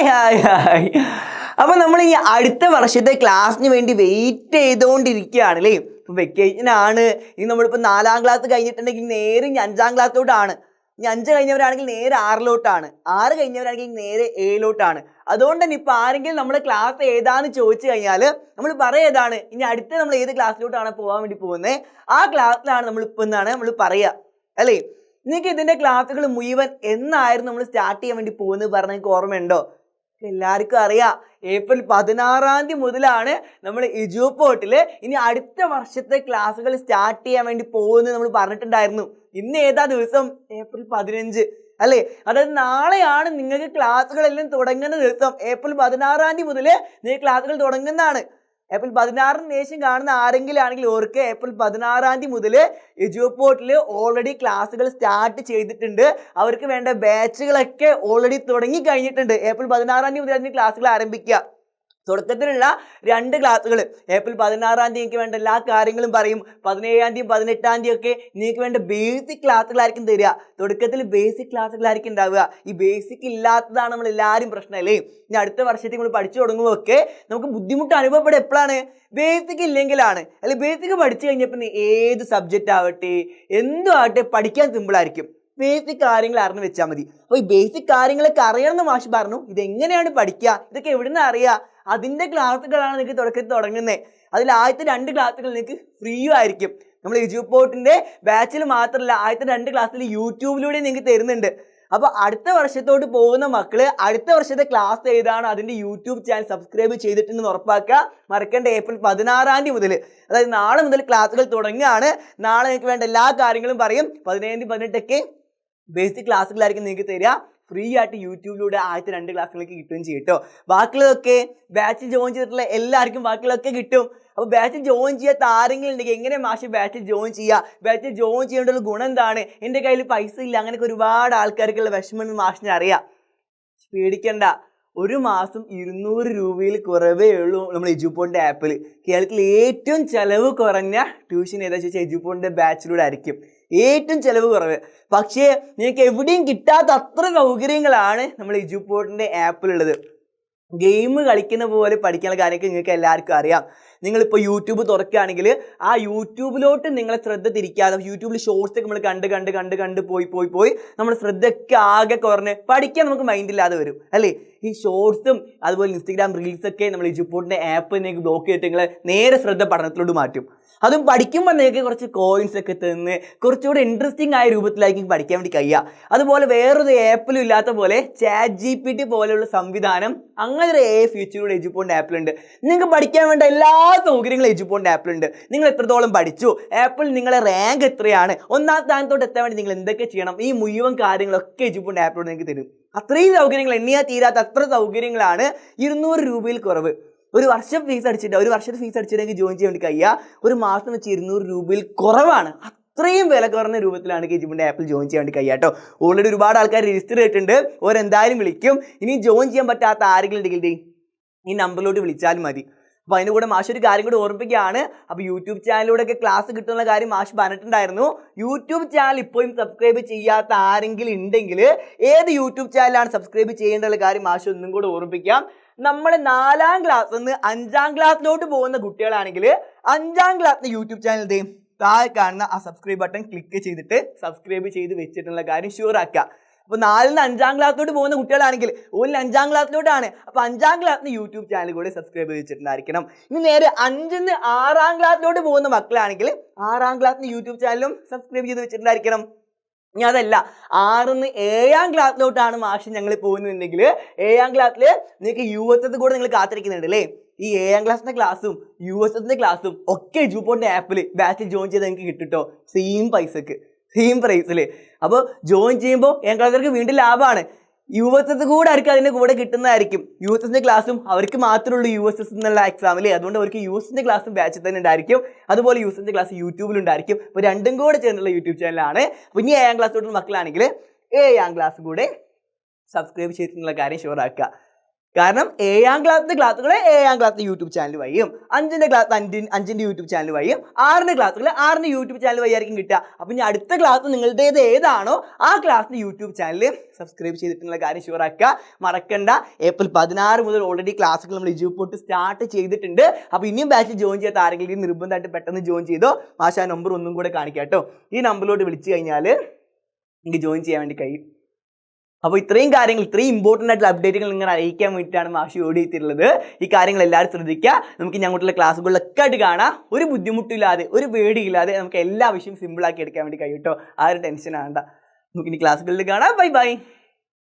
Hi hi hi. അപ്പൊ നമ്മൾ ഈ അടുത്ത വർഷത്തെ ക്ലാസ്സിന് വേണ്ടി വെയിറ്റ് ചെയ്തുകൊണ്ടിരിക്കുകയാണ് അല്ലേ. ഇപ്പൊ വെക്കേഷൻ ആണ്. ഇനി നമ്മളിപ്പോ 4ാം ക്ലാസ് കഴിഞ്ഞിട്ടുണ്ടെങ്കിൽ നേരെ ഇനി 5ാം ക്ലാസ്സിലോട്ടാണ്. ഇനി 5 കഴിഞ്ഞവരാണെങ്കിൽ നേരെ 6ലോട്ടാണ്. 6 കഴിഞ്ഞവരാണെങ്കിൽ നേരെ 7ലോട്ടാണ്. അതുകൊണ്ട് തന്നെ ഇപ്പൊ ആരെങ്കിലും നമ്മുടെ ക്ലാസ് ഏതാന്ന് ചോദിച്ചു കഴിഞ്ഞാൽ നമ്മൾ പറയേതാണ് ഇനി അടുത്ത നമ്മൾ ഏത് ക്ലാസ്സിലോട്ടാണ് പോകാൻ വേണ്ടി പോകുന്നത്, ആ ക്ലാസ്സിലാണ് നമ്മൾ ഇപ്പൊ എന്നാണ് നമ്മൾ പറയുക അല്ലേ. നിങ്ങൾക്ക് ഇതിന്റെ ക്ലാസ്സുകൾ മുഴുവൻ എന്നായിരുന്നു നമ്മൾ സ്റ്റാർട്ട് ചെയ്യാൻ വേണ്ടി പോകുന്നത് പറഞ്ഞ നിങ്ങൾക്ക് ഓർമ്മയുണ്ടോ? എല്ലാവർക്കും അറിയാം, ഏപ്രിൽ 16ാം തീയതി മുതലാണ് നമ്മൾ എജുപോർട്ടിൽ ഇനി അടുത്ത വർഷത്തെ ക്ലാസ്സുകൾ സ്റ്റാർട്ട് ചെയ്യാൻ വേണ്ടി പോകുന്നത് നമ്മൾ പറഞ്ഞിട്ടുണ്ടായിരുന്നു. ഇന്ന് ഏതാ ദിവസം? ഏപ്രിൽ 15 അല്ലേ. അതായത് നാളെയാണ് നിങ്ങൾക്ക് ക്ലാസ്സുകളെല്ലാം തുടങ്ങുന്ന ദിവസം. ഏപ്രിൽ 16ാം തീയതി മുതൽ നിങ്ങൾക്ക് ക്ലാസ്സുകൾ തുടങ്ങുന്നതാണ്. ഏപ്രിൽ 16ന് ശേഷം കാണുന്ന ആരെങ്കിലും ആണെങ്കിൽ ഓർക്ക് ഏപ്രിൽ 16ാം തീയതി മുതൽ എജുപോർട്ടിൽ ഓൾറെഡി ക്ലാസ്സുകൾ സ്റ്റാർട്ട് ചെയ്തിട്ടുണ്ട്. അവർക്ക് വേണ്ട ബാച്ചുകളൊക്കെ ഓൾറെഡി തുടങ്ങി കഴിഞ്ഞിട്ടുണ്ട്. ഏപ്രിൽ 16ാം തീയതി മുതൽ അതിന് ക്ലാസ്സുകൾ ആരംഭിക്കുക. തുടക്കത്തിലുള്ള 2 ക്ലാസ്സുകൾ ഏപ്രിൽ 16ാം തീയതി നിങ്ങൾക്ക് വേണ്ട എല്ലാ കാര്യങ്ങളും പറയും. 17ാം തീയതി 18ാം തീയതി ഒക്കെ നിങ്ങൾക്ക് വേണ്ട ബേസിക് ക്ലാസ്സുകളായിരിക്കും തരിക. തുടക്കത്തിൽ ബേസിക് ക്ലാസ്സുകളായിരിക്കും ഉണ്ടാവുക. ഈ ബേസിക് ഇല്ലാത്തതാണ് നമ്മൾ എല്ലാവരും പ്രശ്നം അല്ലേ. ഇനി അടുത്ത വർഷത്തേക്ക് നമ്മൾ പഠിച്ചു തുടങ്ങുമ്പോൾ ഒക്കെ നമുക്ക് ബുദ്ധിമുട്ട് അനുഭവപ്പെടുക എപ്പോഴാണ്? ബേസിക് ഇല്ലെങ്കിലാണ് അല്ലെ. ബേസിക് പഠിച്ചു കഴിഞ്ഞപ്പോൾ ഏത് സബ്ജക്റ്റ് ആവട്ടെ എന്തും ആവട്ടെ പഠിക്കാൻ സിമ്പിൾ ആയിരിക്കും. ബേസിക് കാര്യങ്ങൾ അറിഞ്ഞു വെച്ചാൽ മതി. അപ്പോൾ ഈ ബേസിക് കാര്യങ്ങളൊക്കെ അറിയണമെന്ന് മാഷ് പറഞ്ഞു. ഇതെങ്ങനെയാണ് പഠിക്കുക, ഇതൊക്കെ എവിടുന്ന് അറിയാം? അതിൻ്റെ ക്ലാസ്സുകളാണ് നിങ്ങൾക്ക് തുടക്കത്തിൽ തുടങ്ങുന്നത്. അതിൽ ആദ്യത്തെ 2 ക്ലാസ്സുകൾ നിങ്ങൾക്ക് ഫ്രീ ആയിരിക്കും. നമ്മൾ എജുപോർട്ടിൻ്റെ ബാച്ചിൽ മാത്രമല്ല, ആദ്യത്തെ 2 ക്ലാസ്സിൽ യൂട്യൂബിലൂടെ നിങ്ങൾക്ക് തരുന്നുണ്ട്. അപ്പോൾ അടുത്ത വർഷത്തോട്ട് പോകുന്ന മക്കള് അടുത്ത വർഷത്തെ ക്ലാസ് ഏതാണ് അതിൻ്റെ യൂട്യൂബ് ചാനൽ സബ്സ്ക്രൈബ് ചെയ്തിട്ടുണ്ടെന്ന് ഉറപ്പാക്കുക. മറക്കേണ്ട ഏപ്രിൽ 16ാം തീയതി മുതൽ, അതായത് നാളെ മുതൽ ക്ലാസ്സുകൾ തുടങ്ങുകയാണ്. നാളെ നിങ്ങൾക്ക് വേണ്ട എല്ലാ കാര്യങ്ങളും പറയും. 17 18 ബേസിക് ക്ലാസ്സുകളായിരിക്കും നിങ്ങൾക്ക് തരിക. ഫ്രീ ആയിട്ട് യൂട്യൂബിലൂടെ ആദ്യത്തെ 2 ക്ലാസ്സുകൾക്ക് കിട്ടുകയും ചെയ്യും കേട്ടോ. ബാക്കിയുള്ളതൊക്കെ ബാച്ചിൽ ജോയിൻ ചെയ്തിട്ടുള്ള എല്ലാവർക്കും ബാക്കിയുള്ളതൊക്കെ കിട്ടും. അപ്പോൾ ബാച്ചിൽ ജോയിൻ ചെയ്യാത്ത ആരെങ്കിലും ഉണ്ടെങ്കിൽ എങ്ങനെ മാഷ് ബാച്ചിൽ ജോയിൻ ചെയ്യുക, ബാച്ചിൽ ജോയിൻ ചെയ്യേണ്ട ഗുണം എന്താണ്, എൻ്റെ കയ്യിൽ പൈസ ഇല്ല, അങ്ങനെയൊക്കെ ഒരുപാട് ആൾക്കാർക്കുള്ള വിഷമം മാഷിനെ അറിയാം. പേടിക്കണ്ട, ഒരു മാസം 200 രൂപയിൽ കുറവേ ഉള്ളൂ നമ്മൾ എജുപോർട്ടിൻ്റെ ആപ്പിൽ. കേരളത്തിൽ ഏറ്റവും ചിലവ് കുറഞ്ഞ ട്യൂഷൻ ഏതാ ചോദിച്ചാൽ എജുപോർട്ടിൻ്റെ ബാച്ചിലൂടെ ആയിരിക്കും. ഏറ്റവും ചിലവ് കുറവ്. പക്ഷേ നിങ്ങൾക്ക് എവിടെയും കിട്ടാത്ത അത്ര സൗകര്യങ്ങളാണ് നമ്മൾ എജുപോർട്ടിൻ്റെ ആപ്പിലുള്ളത്. ഗെയിം കളിക്കുന്ന പോലെ പഠിക്കാനുള്ള കാര്യമൊക്കെ നിങ്ങൾക്ക് എല്ലാവർക്കും അറിയാം. നിങ്ങളിപ്പോൾ യൂട്യൂബ് തുറക്കുകയാണെങ്കിൽ ആ യൂട്യൂബിലോട്ട് നിങ്ങളെ ശ്രദ്ധ തിരിക്കാതെ യൂട്യൂബിൽ ഷോർട്സ് ഒക്കെ നമ്മൾ കണ്ട് പോയി നമ്മുടെ ശ്രദ്ധയൊക്കെ ആകെ കുറഞ്ഞ് പഠിക്കാൻ നമുക്ക് മൈൻഡില്ലാതെ വരും അല്ലേ. ഈ ഷോർട്സും അതുപോലെ ഇൻസ്റ്റഗ്രാം റീൽസൊക്കെ നമ്മൾ എജുപോർട്ടിൻ്റെ ആപ്പ് നിങ്ങൾക്ക് ബ്ലോക്ക് ചെയ്തിട്ട് നിങ്ങൾ നേരെ ശ്രദ്ധ പഠനത്തിലോട്ട് മാറ്റും. അതും പഠിക്കുമ്പോൾ നിങ്ങൾക്ക് കുറച്ച് കോയിൻസ് ഒക്കെ തന്ന് കുറച്ചുകൂടെ ഇൻട്രസ്റ്റിംഗ് ആയ രൂപത്തിലായിരിക്കും പഠിക്കാൻ വേണ്ടി കഴിയുക. അതുപോലെ വേറൊരു ആപ്പിലും ഇല്ലാത്ത പോലെ ChatGPT പോലെയുള്ള സംവിധാനം അങ്ങനെ ഒരു ഫീച്ചറുകൂടെ എജുപോർട്ടിൻ്റെ ആപ്പിലുണ്ട്. നിങ്ങൾക്ക് പഠിക്കാൻ വേണ്ട എല്ലാ സൗകര്യങ്ങളും എജുപോർട്ടിൻ്റെ ആപ്പിലുണ്ട്. നിങ്ങൾ എത്രത്തോളം പഠിച്ചു, ആപ്പിൽ നിങ്ങളെ റാങ്ക് എത്രയാണ്, 1ാം സ്ഥാനത്തോട്ട് എത്താൻ വേണ്ടി നിങ്ങൾ എന്തൊക്കെ ചെയ്യണം, ഈ മുഴുവൻ കാര്യങ്ങളൊക്കെ എജുപോർട്ടിൻ്റെ ആപ്പിലൂടെ നിങ്ങൾക്ക് തരും. അത്രയും സൗകര്യങ്ങൾ, എണ്ണിയാൽ തീരാത്ത അത്ര സൗകര്യങ്ങളാണ് 200 രൂപയിൽ കുറവ്. ഒരു വർഷത്തെ ഫീസ് അടിച്ചിട്ട് ജോയിൻ ചെയ്യാൻ വേണ്ടി കഴിയുക. ഒരു മാസം വെച്ച് 200 രൂപയിൽ കുറവാണ്. അത്രയും വില കുറഞ്ഞ രൂപത്തിലാണ് എജുപോർട്ടിൻ്റെ ആപ്പിൽ ജോയിൻ ചെയ്യാൻ വേണ്ടി കഴിയുക കേട്ടോ. ഓൾറെഡി ഒരുപാട് ആൾക്കാർ രജിസ്റ്റർ ചെയ്തിട്ടുണ്ട്. ഓരെന്തായാലും വിളിക്കും. ഇനി ജോയിൻ ചെയ്യാൻ പറ്റാത്ത ആരെങ്കിലും ഉണ്ടെങ്കിൽ ഈ നമ്പറിലോട്ട് വിളിച്ചാലും മതി. അപ്പോൾ അതിൻ്റെ കൂടെ മാഷ് ഒരു കാര്യം കൂടി ഓർമ്മിപ്പിക്കുകയാണ്. അപ്പോൾ യൂട്യൂബ് ചാനലിലൂടെയൊക്കെ ക്ലാസ് കിട്ടുന്ന കാര്യം മാഷ് പറഞ്ഞിട്ടുണ്ടായിരുന്നു. യൂട്യൂബ് ചാനൽ ഇപ്പോഴും സബ്സ്ക്രൈബ് ചെയ്യാത്ത ആരെങ്കിലും ഉണ്ടെങ്കിൽ ഏത് യൂട്യൂബ് ചാനലാണ് സബ്സ്ക്രൈബ് ചെയ്യേണ്ട കാര്യം മാഷ് ഒന്നും കൂടെ ഓർമ്മിപ്പിക്കാം. നമ്മുടെ 4ാം ക്ലാസ്സിൽ നിന്ന് 5ാം ക്ലാസ്സിലോട്ട് പോകുന്ന കുട്ടികളാണെങ്കിൽ 5ാം ക്ലാസ്സിലെ യൂട്യൂബ് ചാനൽ താഴെ കാണുന്ന ആ സബ്സ്ക്രൈബ് ബട്ടൺ ക്ലിക്ക് ചെയ്തിട്ട് സബ്സ്ക്രൈബ് ചെയ്ത് വെച്ചിട്ടുള്ള കാര്യം ഷുവർ ആക്കുക. അപ്പോൾ 4ൽ നിന്ന് 5ാം ക്ലാസ്സിലോട്ട് പോകുന്ന കുട്ടികളാണെങ്കിൽ 5ാം ക്ലാസ്സിലോട്ടാണ്. അപ്പോൾ 5ാം ക്ലാസ്സിന് യൂട്യൂബ് ചാനൽ കൂടെ സബ്സ്ക്രൈബ് ചെയ്തിട്ടുണ്ടായിരിക്കണം. ഇനി നേരെ 5ൽ നിന്ന് 6ാം ക്ലാസ്സിലോട്ട് പോകുന്ന മക്കളാണെങ്കിൽ 6ാം ക്ലാസ്സിന് യൂട്യൂബ് ചാനലും സബ്സ്ക്രൈബ് ചെയ്ത് വെച്ചിട്ടുണ്ടായിരിക്കണം. ഇനി അതല്ല 6ൽ നിന്ന് 7ാം ക്ലാസ്സിലോട്ടാണ് മാഷ് ഞങ്ങൾ പോകുന്നുണ്ടെങ്കിൽ 7ാം ക്ലാസ്സിൽ നിങ്ങൾക്ക് USS കൂടെ നിങ്ങൾ കാത്തിരിക്കുന്നുണ്ട് അല്ലേ. ഈ 7ാം ക്ലാസ്സിൻ്റെ ക്ലാസ്സും USSൻ്റെ ക്ലാസ്സും ഒക്കെ എജുപോർട്ടിൻ്റെ ആപ്പിൽ ബാച്ചിൽ ജോയിൻ ചെയ്ത് നിങ്ങൾക്ക് കിട്ടുട്ടോ. സെയിം പൈസക്ക്, സെയിം പ്രൈസിൽ. അപ്പോൾ ജോയിൻ ചെയ്യുമ്പോൾ 7ാം ക്ലാസ്സുകാർക്ക് വീണ്ടും ലാഭമാണ്. USS കൂടെ അവർക്ക് അതിൻ്റെ കൂടെ കിട്ടുന്നതായിരിക്കും. USSൻ്റെ ക്ലാസ്സും അവർക്ക് മാത്രമേ ഉള്ളൂ USS എന്നുള്ള എക്സാമിൽ. അതുകൊണ്ട് അവർക്ക് USSൻ്റെ ക്ലാസ്സും ബാച്ചിൽ തന്നെ ഉണ്ടായിരിക്കും. അതുപോലെ USSൻ്റെ ക്ലാസ് യൂട്യൂബിലുണ്ടായിരിക്കും. അപ്പോൾ രണ്ടും കൂടെ ചേർന്നുള്ള യൂട്യൂബ് ചാനലാണ്. അപ്പോൾ ഇനി 7ാം ക്ലാസ്സിലോട്ടുള്ള മക്കളാണെങ്കിൽ 7ാം ക്ലാസ് കൂടെ സബ്സ്ക്രൈബ് ചെയ്തിട്ടുള്ള കാര്യം ഷുവർ ആക്കുക. കാരണം 7ാം ക്ലാസ്സിലെ ക്ലാസ്സുകളെ 7ാം ക്ലാസ്സിലെ യൂട്യൂബ് ചാനൽ വഴിയും 5ന്റെ ക്ലാസ് 5ന്റെ യൂട്യൂബ് ചാനൽ വഴിയും 6ന്റെ ക്ലാസ്സുകൾ 6ന്റെ യൂട്യൂബ് ചാനൽ വഴി ആയിരിക്കും കിട്ടുക. അപ്പം ഇനി അടുത്ത ക്ലാസ് നിങ്ങളുടേത് ഏതാണോ ആ ക്ലാസ്സിന്റെ യൂട്യൂബ് ചാനൽ സബ്സ്ക്രൈബ് ചെയ്തിട്ടുള്ള കാര്യം ഷുവർ ആക്കുക, മറക്കണ്ട. ഏപ്രിൽ 16 മുതൽ ഓൾറെഡി ക്ലാസ്സുകൾ നമ്മൾ ഇജുപോട്ട് സ്റ്റാർട്ട് ചെയ്തിട്ടുണ്ട്. അപ്പോൾ ഇനിയും ബാച്ചിൽ ജോയിൻ ചെയ്യാത്ത ആരെങ്കിലും നിർബന്ധമായിട്ട് പെട്ടെന്ന് ജോയിൻ ചെയ്തോ. മാഷാ നമ്പർ ഒന്നും കൂടെ കാണിക്കാം കേട്ടോ. ഈ നമ്പറിലോട്ട് വിളിച്ചു കഴിഞ്ഞാൽ നിങ്ങൾക്ക് ജോയിൻ ചെയ്യാൻ വേണ്ടി കഴിയും. അപ്പോൾ ഇത്രയും കാര്യങ്ങൾ, ഇത്രയും ഇമ്പോർട്ടൻ്റ് ആയിട്ടുള്ള അപ്ഡേറ്റുകൾ നിങ്ങൾ അറിയിക്കാൻ വേണ്ടിയിട്ടാണ് മാഷി ഓടി എത്തിയിട്ടുള്ളത്. ഈ കാര്യങ്ങൾ എല്ലാവരും ശ്രദ്ധിക്കുക. നമുക്ക് ഇനി അങ്ങോട്ടുള്ള ക്ലാസ്സുകളിലൊക്കെ ആയിട്ട് കാണാം. ഒരു ബുദ്ധിമുട്ടില്ലാതെ, ഒരു പേടിയില്ലാതെ നമുക്ക് എല്ലാ വിഷയവും സിമ്പിളാക്കി എടുക്കാൻ വേണ്ടി കഴിയും കേട്ടോ. ആ ഒരു ടെൻഷൻ ആണ്ട. നമുക്ക് ഇനി ക്ലാസ്സുകളിൽ കാണാം. Bye bye.